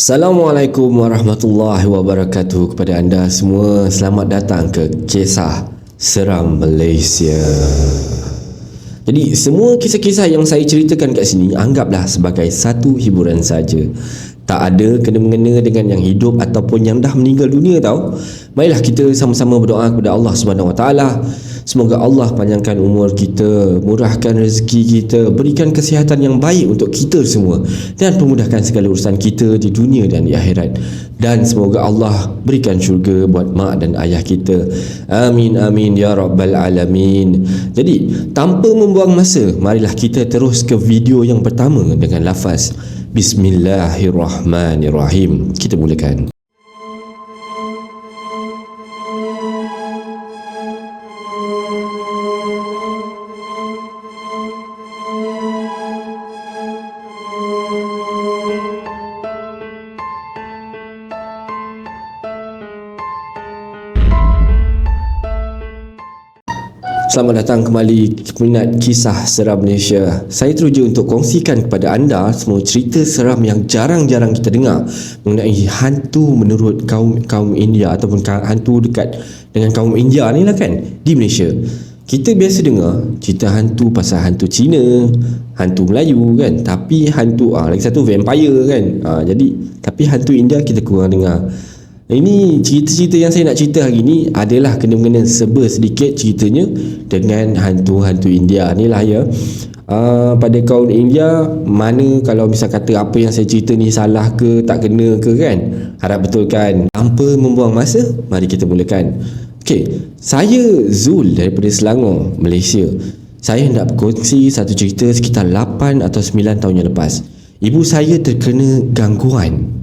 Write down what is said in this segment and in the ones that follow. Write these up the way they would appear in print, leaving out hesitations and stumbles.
Assalamualaikum warahmatullahi wabarakatuh kepada anda semua. Selamat datang ke Kisah Seram Malaysia. Jadi semua kisah-kisah yang saya ceritakan kat sini anggaplah sebagai satu hiburan saja. Tak ada kena-mengena dengan yang hidup ataupun yang dah meninggal dunia tau. Marilah kita sama-sama berdoa kepada Allah Subhanahu Wa Taala. Semoga Allah panjangkan umur kita, murahkan rezeki kita, berikan kesihatan yang baik untuk kita semua dan permudahkan segala urusan kita di dunia dan di akhirat. Dan semoga Allah berikan syurga buat mak dan ayah kita. Amin amin ya rabbal alamin. Jadi tanpa membuang masa, marilah kita terus ke video yang pertama dengan lafaz Bismillahirrahmanirrahim. Kita mulakan. Selamat datang kembali ke peminat Kisah Seram Malaysia. Saya teruja untuk kongsikan kepada anda semua cerita seram yang jarang-jarang kita dengar mengenai hantu menurut kaum India ataupun hantu dekat dengan kaum India ni lah kan, di Malaysia. Kita biasa dengar cerita hantu pasal hantu Cina, hantu Melayu kan, tapi hantu lagi satu vampire kan. Jadi tapi hantu India kita kurang dengar. Ini cerita-cerita yang saya nak cerita hari ni adalah kena-mengena sedikit ceritanya dengan hantu-hantu India ni lah ya. Pada kaum India, mana kalau misal kata apa yang saya cerita ni salah ke, tak kena ke kan? Harap betul kan? Tanpa membuang masa, mari kita mulakan. Okey, saya Zul daripada Selangor, Malaysia. Saya hendak berkongsi satu cerita sekitar 8 atau 9 tahun yang lepas. Ibu saya terkena gangguan.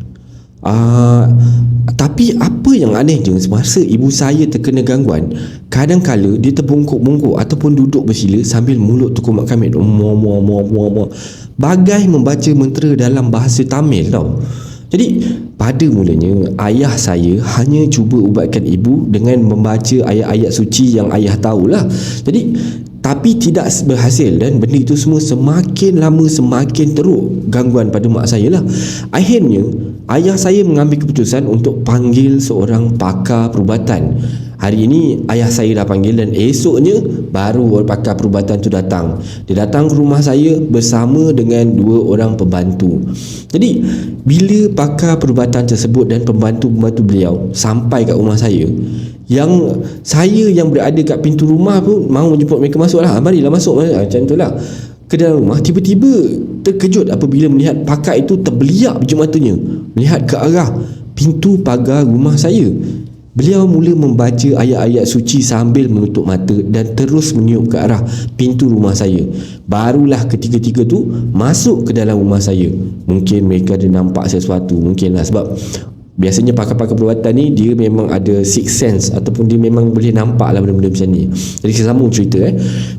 Tapi apa yang anehnya, semasa ibu saya terkena gangguan, kadang-kala dia terbungkuk-bungkuk ataupun duduk bersila sambil mulut tukumak kamit bagai membaca mentera dalam bahasa Tamil tau. Jadi pada mulanya ayah saya hanya cuba ubatkan ibu dengan membaca ayat-ayat suci yang ayah tahulah. Tapi tidak berhasil dan benda itu semua semakin lama semakin teruk gangguan pada mak saya lah. Akhirnya ayah saya mengambil keputusan untuk panggil seorang pakar perubatan. Hari ini ayah saya dah panggil dan esoknya baru pakar perubatan tu datang. Dia datang ke rumah saya bersama dengan 2 orang pembantu. Jadi bila pakar perubatan tersebut dan pembantu-pembantu beliau sampai kat rumah saya, yang saya yang berada kat pintu rumah pun mahu menjemput mereka masuk lah. Marilah masuk, macam tu lah. Ke dalam rumah, tiba-tiba terkejut apabila melihat pakar itu terbeliak biji matanya melihat ke arah pintu pagar rumah saya. Beliau mula membaca ayat-ayat suci sambil menutup mata dan terus meniup ke arah pintu rumah saya. Barulah ketiga-tiga tu masuk ke dalam rumah saya. Mungkin mereka ada nampak sesuatu, mungkinlah, sebab biasanya pakar-pakar perubatan ni dia memang ada sixth sense ataupun dia memang boleh nampak lah benda-benda macam ni. Jadi saya sambung cerita.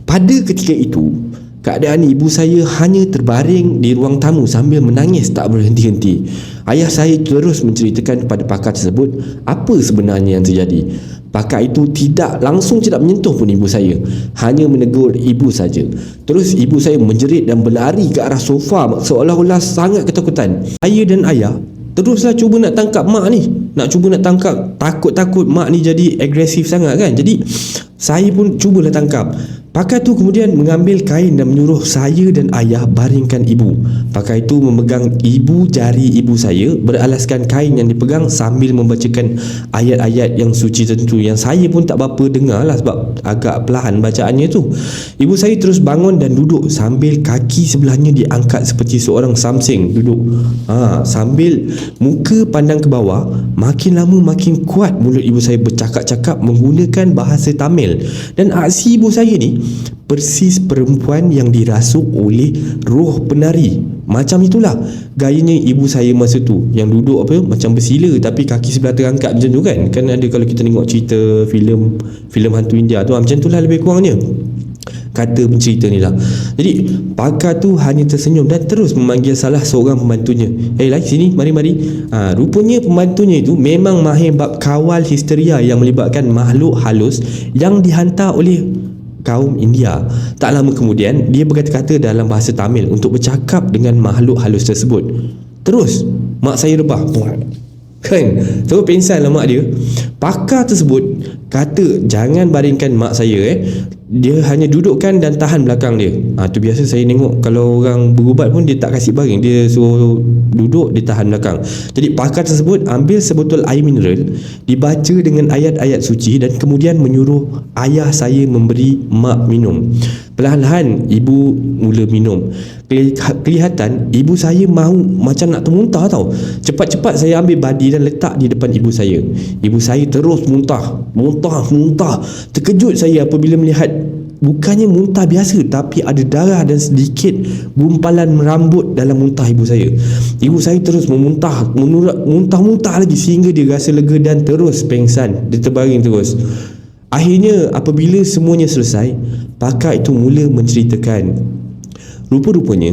Pada ketika itu, keadaan ibu saya hanya terbaring di ruang tamu sambil menangis tak berhenti-henti. Ayah saya terus menceritakan kepada pakar tersebut apa sebenarnya yang terjadi. Pakar itu tidak menyentuh pun ibu saya, hanya menegur ibu saja. Terus ibu saya menjerit dan berlari ke arah sofa seolah-olah sangat ketakutan. Saya dan ayah teruslah cuba nak tangkap mak ni, takut-takut mak ni jadi agresif sangat kan. Jadi saya pun cubalah tangkap. Pakar tu kemudian mengambil kain dan menyuruh saya dan ayah baringkan ibu. Pakar itu memegang jari ibu saya beralaskan kain yang dipegang sambil membacakan ayat-ayat yang suci tentu, yang saya pun tak berapa dengar lah sebab agak perlahan bacaannya tu. Ibu saya terus bangun dan duduk sambil kaki sebelahnya diangkat seperti seorang samseng duduk. Sambil muka pandang ke bawah. Makin lama makin kuat mulut ibu saya bercakap-cakap menggunakan bahasa Tamil. Dan aksi ibu saya ni persis perempuan yang dirasuk oleh roh penari. Macam itulah gayanya ibu saya masa tu, yang duduk macam bersila tapi kaki sebelah terangkat macam tu kan. Kan ada kalau kita tengok cerita filem hantu India tu, macam itulah lebih kurangnya, kata pencerita ni lah. Jadi pakar tu hanya tersenyum dan terus memanggil salah seorang pembantunya. Lai sini, mari. Rupanya pembantunya itu memang mahir bab kawal histeria yang melibatkan makhluk halus yang dihantar oleh kaum India. Tak lama kemudian dia berkata-kata dalam bahasa Tamil untuk bercakap dengan makhluk halus tersebut. Terus mak saya rebah. Kan, terus pengsan lah mak dia. Pakar tersebut kata jangan baringkan mak saya, dia hanya dudukkan dan tahan belakang dia. Tu biasa saya tengok kalau orang berubat pun dia tak kasih baring, dia suruh duduk, dia tahan belakang. Jadi pakar tersebut ambil sebotol air mineral, dibaca dengan ayat-ayat suci dan kemudian menyuruh ayah saya memberi mak minum. Perlahan-lahan ibu mula minum. Kelihatan ibu saya mahu macam nak termuntah tau. Cepat-cepat saya ambil badi dan letak di depan ibu saya. Ibu saya terus muntah. Terkejut saya apabila melihat bukannya muntah biasa, tapi ada darah dan sedikit gumpalan rambut dalam muntah ibu saya. Ibu saya terus muntah lagi sehingga dia rasa lega dan terus pengsan. Dia terbaring terus. Akhirnya apabila semuanya selesai, pakar itu mula menceritakan. Rupa-rupanya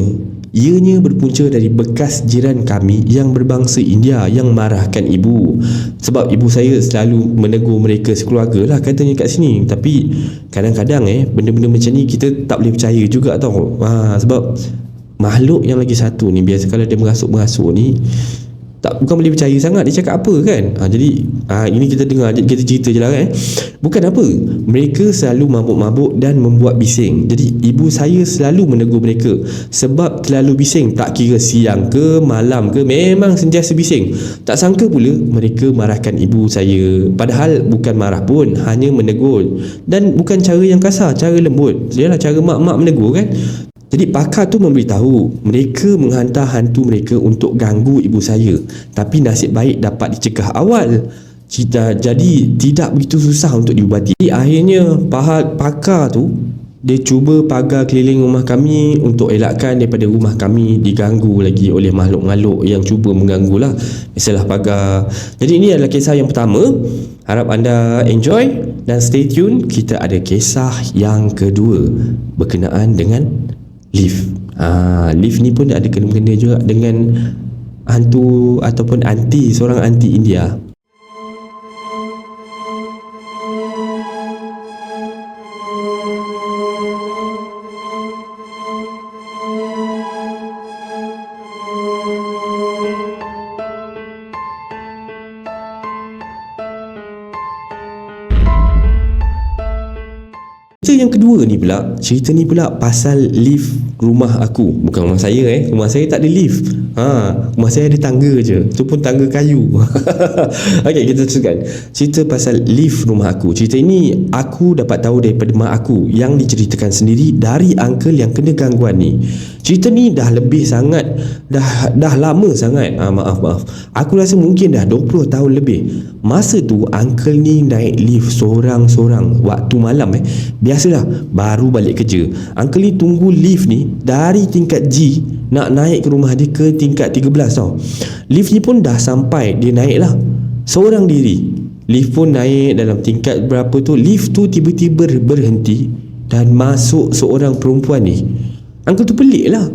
ianya berpunca dari bekas jiran kami yang berbangsa India yang marahkan ibu. Sebab ibu saya selalu menegur mereka sekeluarga lah katanya kat sini. Tapi kadang-kadang benda-benda macam ni kita tak boleh percaya juga tau. Sebab makhluk yang lagi satu ni biasa kalau dia merasuk-merasuk ni bukan boleh percaya sangat dia cakap apa kan. Jadi ini kita dengar, kita cerita je lah kan. Bukan apa, mereka selalu mabuk-mabuk dan membuat bising. Jadi ibu saya selalu menegur mereka sebab terlalu bising, tak kira siang ke malam ke, memang sentiasa bising. Tak sangka pula mereka marahkan ibu saya, padahal bukan marah pun, hanya menegur. Dan bukan cara yang kasar, cara lembut. Yalah, cara mak-mak menegur kan. Jadi pakar tu memberitahu mereka menghantar hantu mereka untuk ganggu ibu saya, tapi nasib baik dapat dicegah awal. Jadi tidak begitu susah untuk diubati. Akhirnya pakar tu dia cuba pagar keliling rumah kami untuk elakkan daripada rumah kami diganggu lagi oleh makhluk-makhluk yang cuba mengganggu lah. Biasalah pagar. Jadi ini adalah kisah yang pertama. Harap anda enjoy dan stay tune. Kita ada kisah yang kedua berkenaan dengan lift. Lift ni pun ada kena-kena juga dengan hantu ataupun seorang anti India. Cerita ni pula pasal lift rumah aku. Bukan rumah saya rumah saya tak ada lift. Rumah saya ada tangga je, tu pun tangga kayu. Okey, kita teruskan cerita pasal lift rumah aku. Cerita ini aku dapat tahu daripada mak aku yang diceritakan sendiri dari uncle yang kena gangguan ni. Cerita ni dah lebih sangat, dah lama sangat. Maaf aku rasa mungkin dah 20 tahun lebih. Masa tu uncle ni naik lift sorang-sorang waktu malam. Biasalah, baru balik kerja. Uncle ni tunggu lift ni dari tingkat G nak naik ke rumah dia ke tingkat 13 tau. Lift ni pun dah sampai, dia naik lah seorang diri. Lift pun naik dalam tingkat berapa tu. Lift tu tiba-tiba berhenti dan masuk seorang perempuan ni. Uncle tu pelik lah.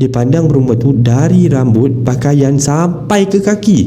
Dia pandang perempuan tu dari rambut, pakaian sampai ke kaki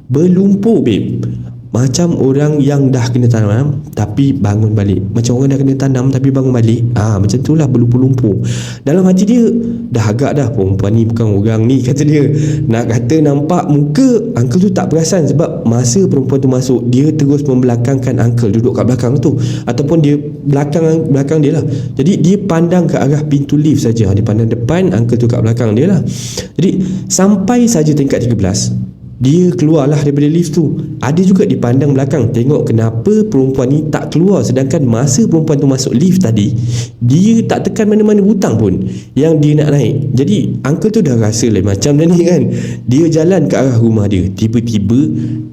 berlumpur babe. Macam orang yang dah kena tanam tapi bangun balik. Macam orang dah kena tanam tapi bangun balik. Macam tu lah, berlumpur-lumpur. Dalam hati dia dah agak dah, perempuan ni bukan orang ni, kata dia. Nak kata nampak muka, uncle tu tak perasan. Sebab masa perempuan tu masuk, dia terus membelakangkan uncle duduk kat belakang tu, ataupun dia belakang dia lah. Jadi dia pandang ke arah pintu lift saja. Dia pandang depan, uncle tu kat belakang dia lah. Jadi sampai saja tingkat 13, dia keluarlah daripada lift tu. Ada juga dipandang belakang, tengok kenapa perempuan ni tak keluar. Sedangkan masa perempuan tu masuk lift tadi, dia tak tekan mana-mana butang pun yang dia nak naik. Jadi uncle tu dah rasa lah macam dah ni kan. Dia jalan ke arah rumah dia, tiba-tiba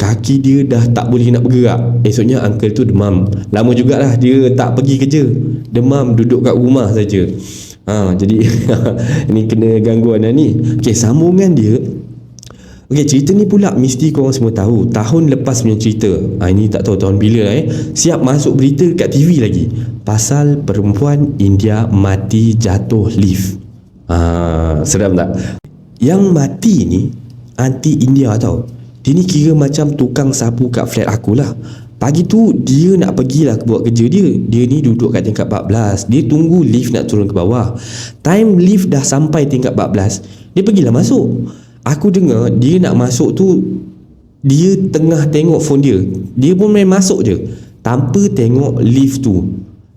kaki dia dah tak boleh nak bergerak. Esoknya uncle tu demam. Lama jugalah dia tak pergi kerja, demam duduk kat rumah saja. Jadi ni kena gangguan dah ni. Okey, sambungan dia. Okey, cerita ni pula mesti korang semua tahu. Tahun lepas punya cerita. Ini tak tahu tahun bila siap masuk berita kat TV lagi. Pasal perempuan India mati jatuh lift. Seram tak? Yang mati ni anti India tau. Dia ni kira macam tukang sapu kat flat aku lah. Pagi tu dia nak pergilah buat kerja dia. Dia ni duduk kat tingkat 14. Dia tunggu lift nak turun ke bawah. Time lift dah sampai tingkat 14, dia pergilah masuk. Aku dengar dia nak masuk tu, dia tengah tengok phone dia, dia pun main masuk je tanpa tengok lift tu.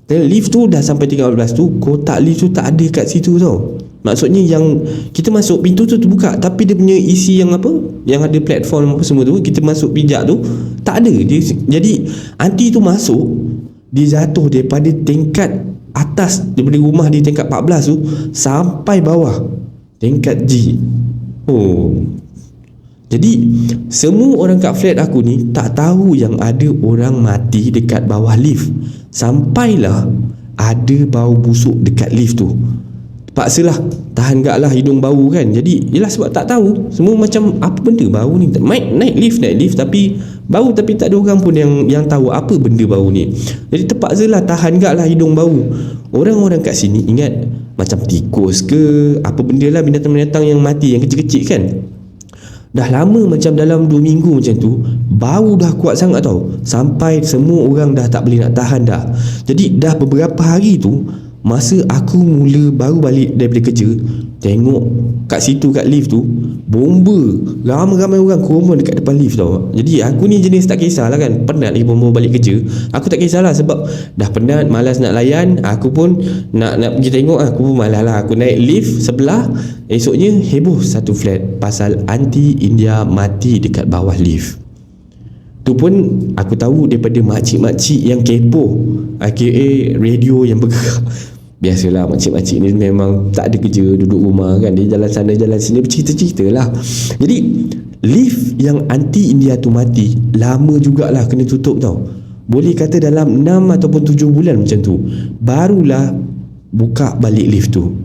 Dan lift tu dah sampai tingkat 14 tu, kotak lift tu tak ada kat situ tau. Maksudnya yang kita masuk, pintu tu terbuka, tapi dia punya isi yang apa, yang ada platform apa semua tu, kita masuk pijak tu tak ada dia. Jadi anti tu masuk, dia jatuh daripada tingkat atas, daripada rumah di tingkat 14 tu sampai bawah tingkat G. Jadi semua orang kat flat aku ni tak tahu yang ada orang mati dekat bawah lift. Sampailah ada bau busuk dekat lift tu. Paksalah tahan gak lah hidung bau kan. Jadi yelah, sebab tak tahu, semua macam apa benda bau ni. Naik lift tapi bau, tapi tak ada orang pun yang tahu apa benda bau ni. Jadi terpaksalah tahan gak lah hidung bau. Orang-orang kat sini ingat macam tikus ke apa benda lah, binatang-binatang yang mati yang kecil-kecil kan. Dah lama macam dalam 2 minggu macam tu, bau dah kuat sangat tau, sampai semua orang dah tak boleh nak tahan dah. Jadi dah beberapa hari tu, masa aku mula baru balik daripada kerja, tengok kat situ kat lift tu bomba, ramai-ramai orang korban dekat depan lift tau. Jadi aku ni jenis tak kisahlah kan, penat lagi bomba balik kerja, aku tak kisahlah sebab dah penat, malas nak layan. Aku pun nak pergi tengok, aku pun malas lah. Aku naik lift sebelah, esoknya heboh satu flat pasal anti India mati dekat bawah lift. Tu pun aku tahu daripada makcik-makcik yang kepo, aka radio yang bergerak. Biasalah makcik-makcik ni memang tak ada kerja, duduk rumah kan, dia jalan sana jalan sini bercerita-cerita lah. Jadi lift yang anti India tu mati lama jugalah kena tutup tau. Boleh kata dalam 6 ataupun 7 bulan macam tu barulah buka balik lift tu.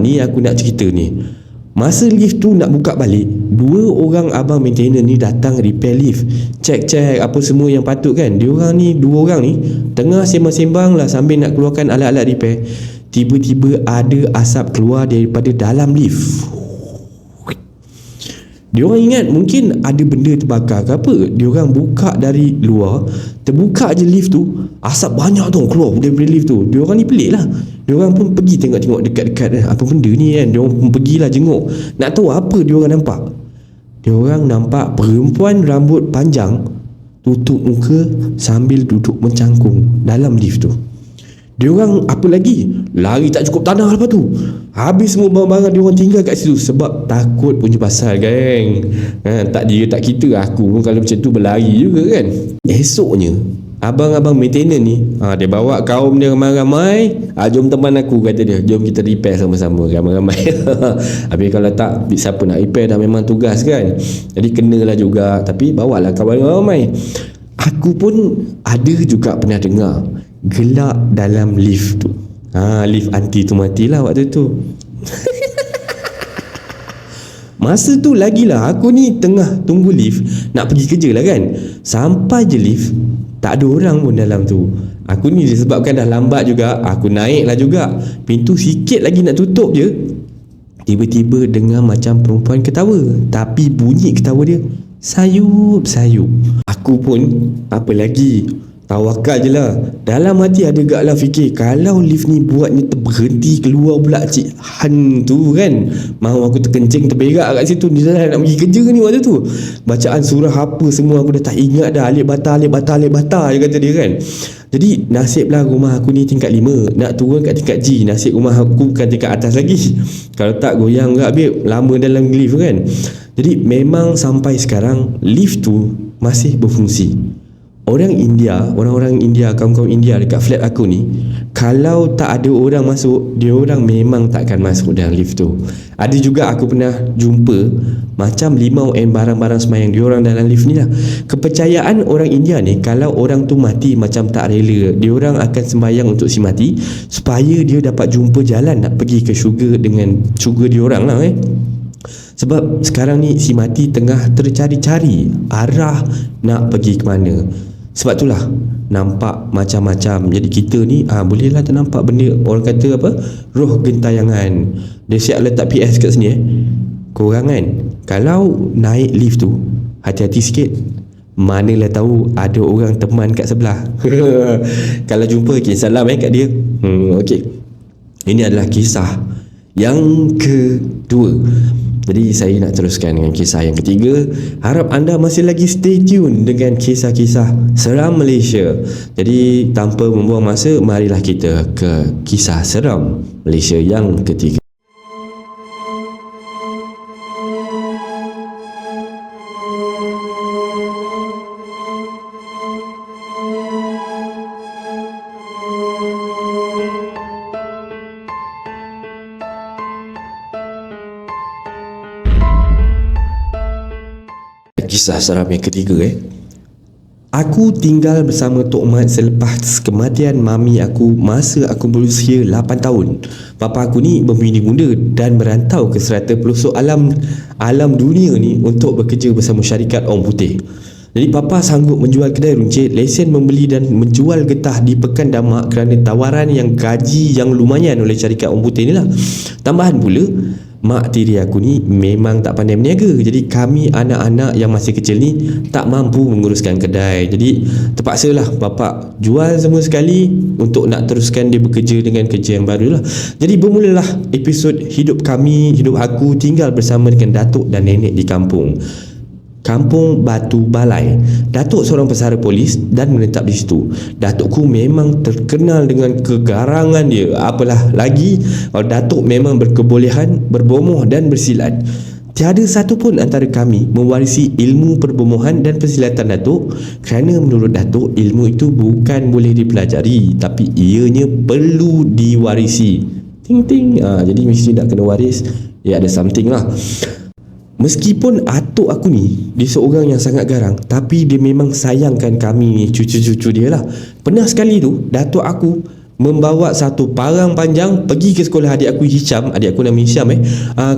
Ni aku nak cerita ni. Masa lift tu nak buka balik, 2 orang abang maintenance ni datang repair lift, cek apa semua yang patut kan. Diorang ni, 2 orang ni tengah sembang-sembang lah sambil nak keluarkan alat-alat repair. Tiba-tiba ada asap keluar daripada dalam lift. Diorang ingat mungkin ada benda terbakar ke apa. Diorang buka dari luar, terbuka je lift tu, asap banyak tu keluar daripada lift tu. Diorang ni pelik lah. Diorang pun pergi tengok-tengok dekat-dekat, apa benda ni kan. Diorang pun pergilah jenguk, nak tahu apa diorang nampak. Diorang nampak perempuan rambut panjang tutup muka sambil duduk mencangkung dalam lift tu. Diorang apa lagi, lari tak cukup tanah lepas tu. Habis semua barang-barang diorang tinggal kat situ sebab takut punya pasal geng. Tak dia tak kita, aku pun kalau macam tu berlari juga kan. Esoknya abang-abang maintenance ni dia bawa kaum dia ramai-ramai. Jom teman aku, kata dia, jom kita repair sama-sama ramai-ramai. Habis kalau tak, siapa nak repair, dah memang tugas kan. Jadi kenalah juga, tapi bawalah kawan ramai. Aku pun ada juga pernah dengar gelak dalam lift tu. Lift anti tu matilah waktu tu. Masa tu lagilah aku ni tengah tunggu lift nak pergi kerja lah kan. Sampai je lift, tak ada orang pun dalam tu. Aku ni disebabkan dah lambat juga, aku naik lah juga, pintu sikit lagi nak tutup je, tiba-tiba dengar macam perempuan ketawa. Tapi bunyi ketawa dia sayup-sayup. Aku pun apa lagi, tawakal je lah. Dalam hati ada gak lah fikir, kalau lift ni buatnya terberhenti, keluar pula Cik Han tu kan, mahu aku terkencing terberak kat situ. Dia dah nak pergi kerja ni waktu tu. Bacaan surah apa semua aku dah tak ingat dah. Alif bata je kata dia kan. Jadi nasiblah rumah aku ni tingkat 5, nak turun kat tingkat G. Nasib rumah aku bukan tingkat atas lagi. Kalau tak goyang gak babe, lama dalam lift kan. Jadi memang sampai sekarang lift tu masih berfungsi. Orang-orang India, kaum-kaum India dekat flat aku ni, kalau tak ada orang masuk, dia orang memang takkan masuk dalam lift tu. Ada juga aku pernah jumpa macam limau and barang-barang semayang dia orang dalam lift ni lah. Kepercayaan orang India ni, kalau orang tu mati macam tak rela, dia orang akan sembahyang untuk si mati supaya dia dapat jumpa jalan nak pergi ke syurga dengan syurga dia orang lah Sebab sekarang ni si mati tengah tercari-cari arah nak pergi ke mana. Sebab itulah nampak macam-macam. Jadi kita ni bolehlah ternampak benda, orang kata apa, roh gentayangan. Dia siap letak PS kat sini korang kan, kalau naik lift tu hati-hati sikit. Manalah tahu ada orang teman kat sebelah. Kalau jumpa, salam kat dia. Okey. Ini adalah kisah yang kedua. Jadi saya nak teruskan dengan kisah yang ketiga. Harap anda masih lagi stay tune dengan kisah-kisah seram Malaysia. Jadi tanpa membuang masa, marilah kita ke kisah seram Malaysia yang ketiga. Kisah seram yang ketiga. Aku tinggal bersama Tok Mat selepas kematian mami aku masa aku berusia 8 tahun. Bapa aku ni berbini muda dan merantau ke serata pelosok alam dunia ni untuk bekerja bersama syarikat Orang Putih. Jadi papa sanggup menjual kedai runcit, lesen membeli dan menjual getah di Pekan Damak kerana tawaran yang gaji yang lumayan oleh syarikat Orang Putih ni lah. Tambahan pula, mak tiri aku ni memang tak pandai berniaga. Jadi kami anak-anak yang masih kecil ni tak mampu menguruskan kedai. Jadi terpaksalah bapa jual semua sekali untuk nak teruskan dia bekerja dengan kerja yang baru lah. Jadi bermulalah episod hidup aku tinggal bersama dengan datuk dan nenek di kampung Batu Balai. Datuk seorang pesara polis dan menetap di situ. Datukku memang terkenal dengan kegarangan dia. Apalah lagi kalau datuk memang berkebolehan berbomoh dan bersilat. Tiada satu pun antara kami mewarisi ilmu perbomohan dan persilatan datuk, kerana menurut datuk ilmu itu bukan boleh dipelajari tapi ianya perlu diwarisi. Jadi mesti nak kena waris. Ada something lah. Meskipun atuk aku ni dia seorang yang sangat garang, tapi dia memang sayangkan kami ni, cucu-cucu dia lah. Pernah sekali tu datuk aku membawa satu parang panjang pergi ke sekolah adik aku Hisham, adik aku nama Hisham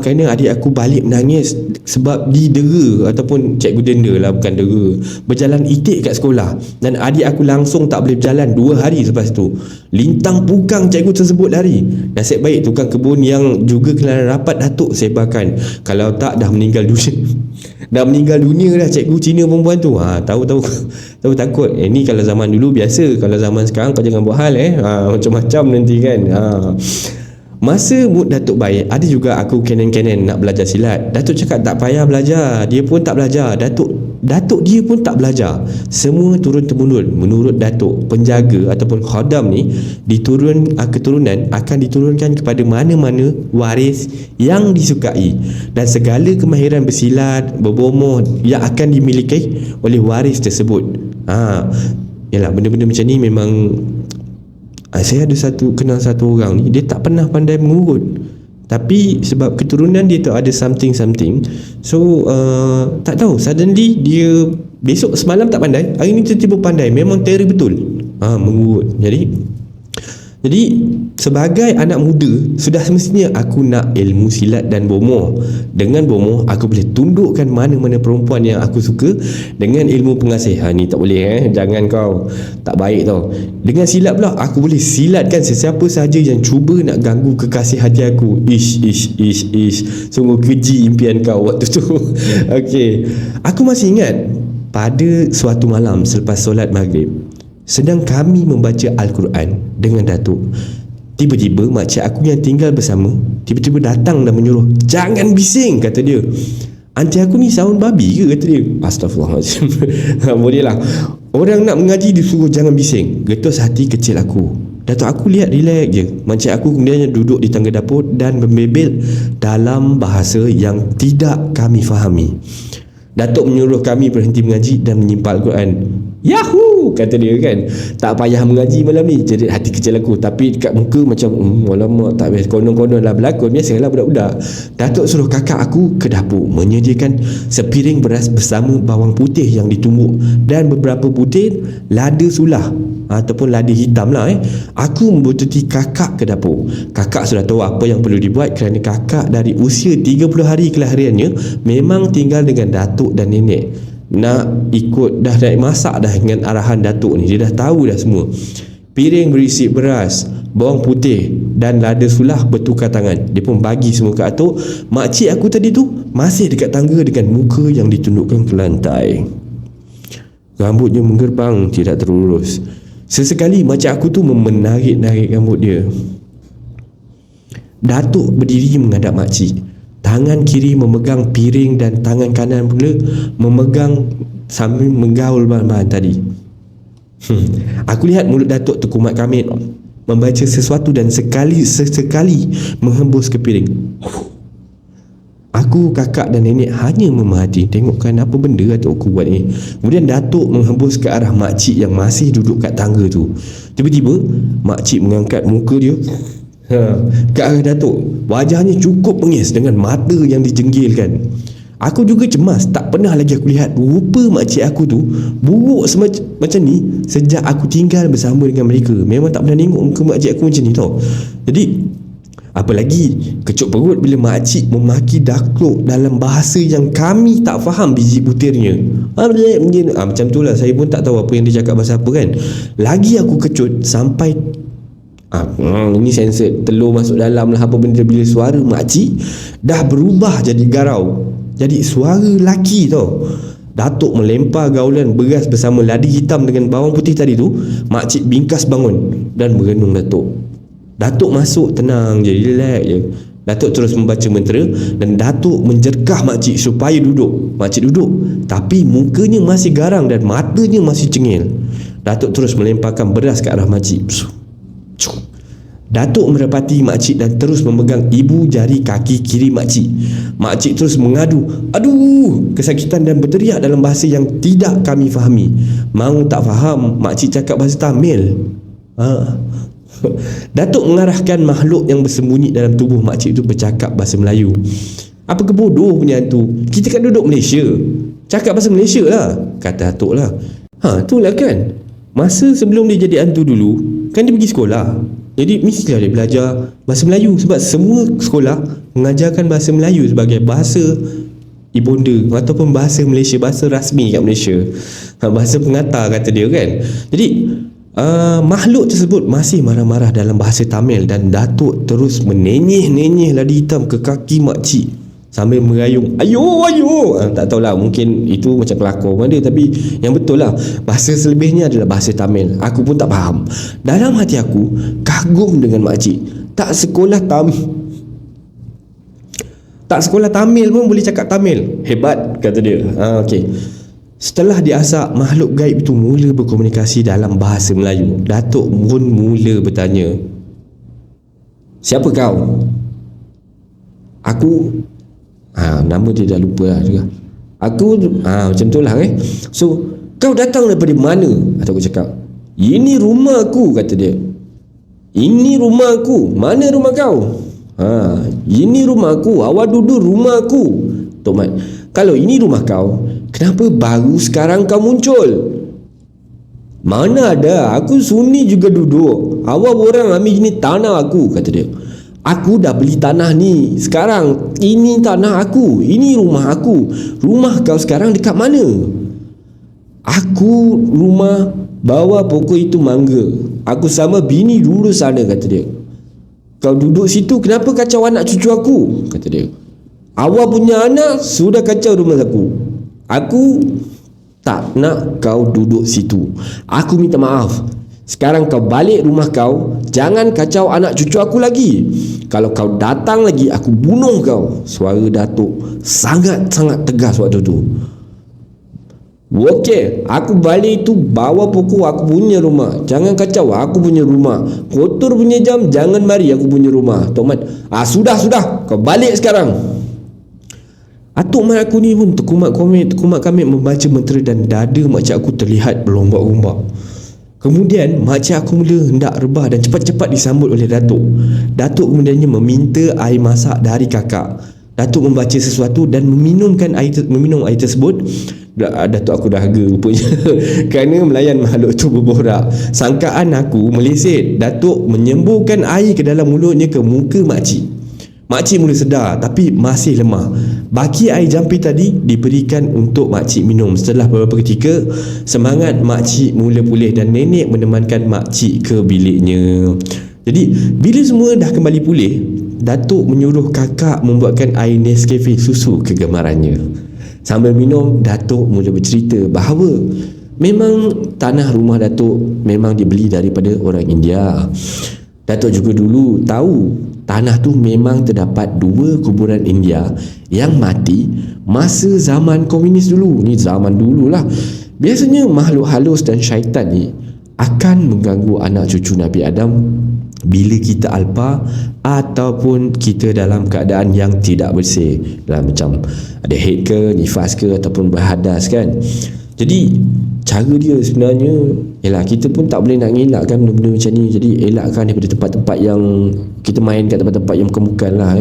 kerana adik aku balik menangis sebab didera ataupun cikgu denda lah, bukan dera, berjalan itik kat sekolah, dan adik aku langsung tak boleh berjalan 2 hari selepas tu. Lintang pukang cikgu tersebut lari. Nasib baik tukang kebun yang juga kenalan rapat datuk sebarkan, kalau tak dah meninggal dunia. Dah meninggal dunia dah cikgu Cina perempuan tu. Tahu takut. Ni kalau zaman dulu biasa, kalau zaman sekarang kau jangan buat hal macam-macam nanti kan. Masa mood Datuk baik, ada juga aku kenen-kenen nak belajar silat. Datuk cakap tak payah belajar, dia pun tak belajar. Datuk dia pun tak belajar. Semua turun-temurun. Menurut Datuk, penjaga ataupun khodam ni keturunan akan diturunkan kepada mana-mana waris yang disukai, dan segala kemahiran bersilat, berbomoh yang akan dimiliki oleh waris tersebut. Yalah, benda-benda macam ni memang saya ada kenal satu orang ni, dia tak pernah pandai mengurut, tapi sebab keturunan dia tu ada something, so tak tahu, suddenly dia besok semalam tak pandai, hari ni tiba-tiba pandai, memang terror betul mengurut. Jadi sebagai anak muda, sudah semestinya aku nak ilmu silat dan bomoh. Dengan bomoh, aku boleh tundukkan mana-mana perempuan yang aku suka. Dengan ilmu pengasih, ni tak boleh jangan kau, tak baik tau. Dengan silat pula, aku boleh silatkan sesiapa sahaja yang cuba nak ganggu kekasih hati aku. Ish, sungguh keji impian kau waktu tu. Okey, aku masih ingat pada suatu malam selepas solat maghrib, sedang kami membaca Al-Quran dengan datuk. Tiba-tiba makcik aku yang tinggal bersama tiba-tiba datang dan menyuruh, "Jangan bising," kata dia. "Anti aku ni saun babi ke?" kata dia. Astaghfirullahaladzim. Boleh lah, orang nak mengaji disuruh jangan bising. Getus hati kecil aku. Datuk aku lihat relax je. Makcik aku kemudian duduk di tangga dapur dan membebel dalam bahasa yang tidak kami fahami. Datuk menyuruh kami berhenti mengaji dan menyimpan Al-Quran. "Yahoo!" kata dia kan. Tak payah mengaji malam ni, jerit hati kecil aku. Tapi dekat muka macam alamak, tak biasa, konon-konon lah berlakon. Biasalah budak-budak. Datuk suruh kakak aku ke dapur menyediakan sepiring beras bersama bawang putih yang ditumbuk dan beberapa butir lada sulah ataupun lada hitam lah. Aku membuntuti kakak ke dapur. Kakak sudah tahu apa yang perlu dibuat kerana kakak dari usia 30 hari kelahirannya memang tinggal dengan datuk dan nenek. Nak ikut dah masak dah dengan arahan datuk ni. Dia dah tahu dah semua. Piring berisi beras, bawang putih dan lada sulah bertukar tangan. Dia pun bagi semua ke atuk. Makcik aku tadi tu masih dekat tangga dengan muka yang ditundukkan ke lantai. Rambutnya menggerbang, tidak terurus. Sesekali makcik aku tu menarik-narik rambut dia. Datuk berdiri menghadap makcik. Tangan kiri memegang piring dan tangan kanan pula memegang sambil menggaul bahan-bahan tadi. Aku lihat mulut Datuk Tekumat Kamit membaca sesuatu dan sesekali menghembus ke piring. Aku, kakak dan nenek hanya memerhati, tengokkan apa benda Datuk aku buat ni. Kemudian Datuk menghembus ke arah makcik yang masih duduk kat tangga tu. Tiba-tiba makcik mengangkat muka dia ke arah Datuk. Wajahnya cukup bengis dengan mata yang dijenggilkan. Aku juga cemas, tak pernah lagi aku lihat rupa makcik aku tu buruk macam ni sejak aku tinggal bersama dengan mereka. Memang tak pernah tengok muka makcik aku macam ni tau. Jadi apalagi kecut perut bila makcik memaki Datuk dalam bahasa yang kami tak faham biji butirnya. Macam tu lah, saya pun tak tahu apa yang dia cakap bahasa apa kan. Lagi aku kecut sampai ini censored, telur masuk dalam lah apa benda, bila suara makcik dah berubah jadi garau, jadi suara lelaki tau. Datuk melempar gaulan beras bersama ladi hitam dengan bawang putih tadi tu. Makcik bingkas bangun dan merenung Datuk. Datuk masuk tenang je, relax je. Datuk terus membaca mentera dan Datuk menjerkah makcik supaya duduk. Makcik duduk, tapi mukanya masih garang dan matanya masih cengil. Datuk terus melemparkan beras ke arah makcik. Datuk mendapati makcik dan terus memegang ibu jari kaki kiri makcik. Makcik terus mengadu, aduh, kesakitan dan berteriak dalam bahasa yang tidak kami fahami. Mau tak faham, makcik cakap bahasa Tamil. Datuk mengarahkan makhluk yang bersembunyi dalam tubuh makcik itu bercakap bahasa Melayu. Apa kebodoh punya hantu, kita kan duduk Malaysia, cakap bahasa Malaysia lah, kata Datuk lah. Itulah kan, masa sebelum dia jadi hantu dulu kan dia pergi sekolah, jadi mestilah dia belajar bahasa Melayu, sebab semua sekolah mengajarkan bahasa Melayu sebagai bahasa ibunda ataupun bahasa Malaysia, bahasa rasmi kat Malaysia, bahasa pengantar kata dia kan. Jadi makhluk tersebut masih marah-marah dalam bahasa Tamil dan Datuk terus menenyeh-nenyeh ladi hitam ke kaki makcik sambil merayung, ayo. Tak tahulah, mungkin itu macam kelakor mana, tapi yang betul lah bahasa selebihnya adalah bahasa Tamil. Aku pun tak faham. Dalam hati aku kagum dengan makcik, tak sekolah Tamil pun boleh cakap Tamil, hebat kata dia. Okey. Setelah diasak, makhluk gaib itu mula berkomunikasi dalam bahasa Melayu. Datuk pun mula bertanya, siapa kau? Aku nama dia dah lupa lah juga. Aku macam tu lah So, kau datang daripada mana? Atau aku cakap, ini rumah aku, kata dia. Ini rumah aku. Mana rumah kau? Ini rumah aku. Awak duduk rumah aku. Tok Mat, kalau ini rumah kau, kenapa baru sekarang kau muncul? Mana ada, aku sunyi juga duduk. Awak orang ambil ini tanah aku, kata dia. Aku dah beli tanah ni sekarang. Ini tanah aku, ini rumah aku. Rumah kau sekarang dekat mana? Aku rumah bawah pokok itu mangga. Aku sama bini dulu sana, kata dia. Kau duduk situ, kenapa kacau anak cucu aku? Kata dia. Awak punya anak sudah kacau rumah aku. Aku tak nak kau duduk situ. Aku minta maaf. Sekarang kau balik rumah kau. Jangan kacau anak cucu aku lagi. Kalau kau datang lagi, aku bunuh kau. Suara Datuk sangat-sangat tegas waktu tu. Okey, aku balik tu bawah pokok aku punya rumah. Jangan kacau aku punya rumah. Kotor punya jam, jangan mari aku punya rumah. Tok Mat, sudah, kau balik sekarang. Tok Mat aku ni pun Tekumat Kamit membaca mentera dan dada makcik aku terlihat berlombak-lombak. Kemudian makcik aku mula hendak rebah dan cepat-cepat disambut oleh Datuk. Datuk kemudiannya meminta air masak dari kakak. Datuk membaca sesuatu dan meminum air tersebut. Datuk aku dahaga rupanya kerana melayan makhluk tu berborak. Sangkaan aku meleset. Datuk menyemburkan air ke dalam mulutnya ke muka makcik. Makcik mula sedar tapi masih lemah. Baki air jampi tadi diberikan untuk makcik minum. Setelah beberapa ketika, semangat makcik mula pulih dan nenek menemankan makcik ke biliknya. Jadi bila semua dah kembali pulih, Datuk menyuruh kakak membuatkan air Nescafe susu kegemarannya. Sambil minum, Datuk mula bercerita bahawa memang tanah rumah Datuk memang dibeli daripada orang India. Datuk juga dulu tahu tanah tu memang terdapat 2 kuburan India yang mati masa zaman komunis dulu. Ni zaman dululah. Biasanya makhluk halus dan syaitan ni akan mengganggu anak cucu Nabi Adam bila kita alpa ataupun kita dalam keadaan yang tidak bersih, dalam macam ada haid ke, nifas ke ataupun berhadas kan. Jadi cara dia sebenarnya ialah kita pun tak boleh nak elakkan benda-benda macam ni. Jadi elakkan daripada tempat-tempat yang kita main kat tempat-tempat yang bukan-bukan lah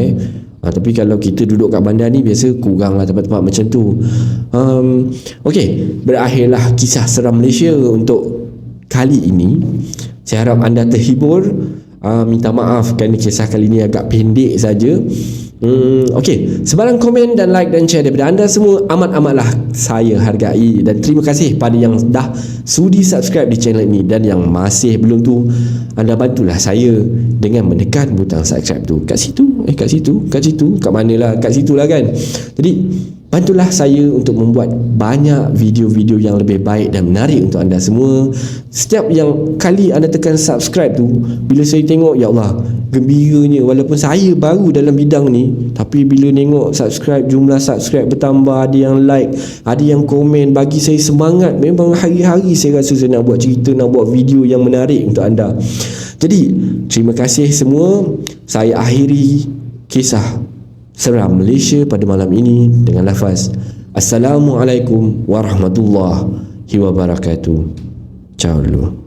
tapi kalau kita duduk kat bandar ni biasa kurang lah tempat-tempat macam tu. Okey, berakhirlah kisah seram Malaysia untuk kali ini. Saya harap anda terhibur. Minta maaf kerana kisah kali ini agak pendek saja. Okey, sebarang komen dan like dan share daripada anda semua amat-amatlah saya hargai, dan terima kasih pada yang dah sudi subscribe di channel ini, dan yang masih belum tu anda bantulah saya dengan menekan butang subscribe tu kat situ, kat manalah, kat situlah kan. Jadi bantulah saya untuk membuat banyak video-video yang lebih baik dan menarik untuk anda semua. Setiap yang kali anda tekan subscribe tu, bila saya tengok, ya Allah, gembiranya. Walaupun saya baru dalam bidang ni, tapi bila tengok subscribe, jumlah subscribe bertambah, ada yang like, ada yang komen, bagi saya semangat. Memang hari-hari saya rasa saya nak buat cerita, nak buat video yang menarik untuk anda. Jadi terima kasih semua. Saya akhiri kisah seram Malaysia pada malam ini dengan lafaz Assalamualaikum warahmatullahi wabarakatuh. Ciao dulu.